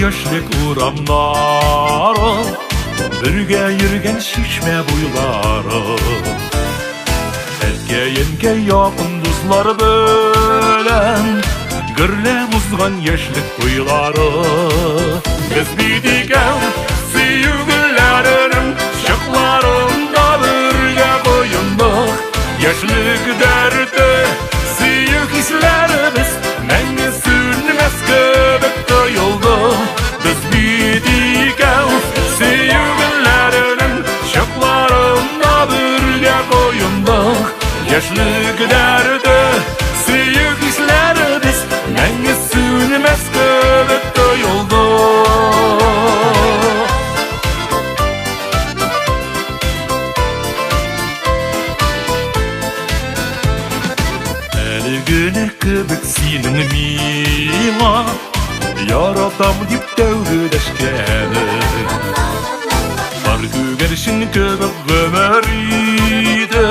yoshlik uramlari, birge yürgen şişme boyları, etke yakın dostlar bilen gırle muzgan yoshlik boyları. Biz bidigen süyügülerim şıklarında birge koyunduk. Yoshlik derdi süyük hislerimiz menge sürmez köbek toyuldu. Biz bidigen süyügülerim şıklarında birge koyunduk. Yoshlik derdi süyük hislerimiz menge sürmez köbek toyuldu. Güne köbek senin mima yaratam dip devrileşkeni. Var gügerşin köbek ömeriydi,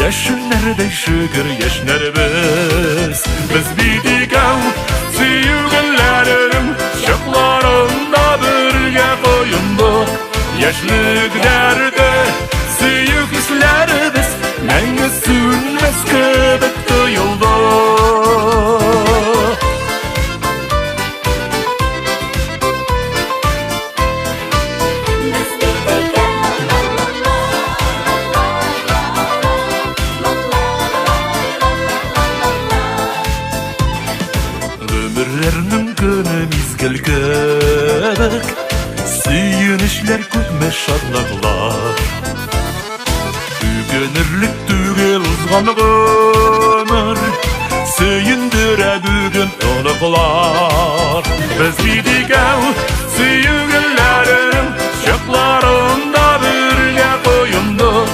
yaşınlarda şükür yaşlarımız. Biz bidigen süyügülerim şıklarında birge koyunduk. Yoshlik derdi süyük hislerimiz menge sürmez köbek toyuldu. Ömürlerinin günü mizgil köbek, süyünüşler köpme şadlıklar. Tügünürlük tügül uzgan ömür, süyündüre bugün ılıklar. Biz bidigen süyügülerim şıklarında birge koyunduk.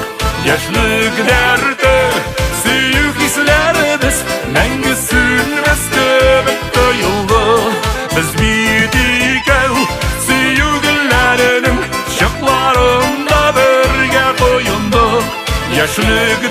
Yoshlik derdi süyük hislerimiz menge sürmez köbek toyuldu. Biz bidigen süyügülerim şıklarında birge koyunduk. Yoshlik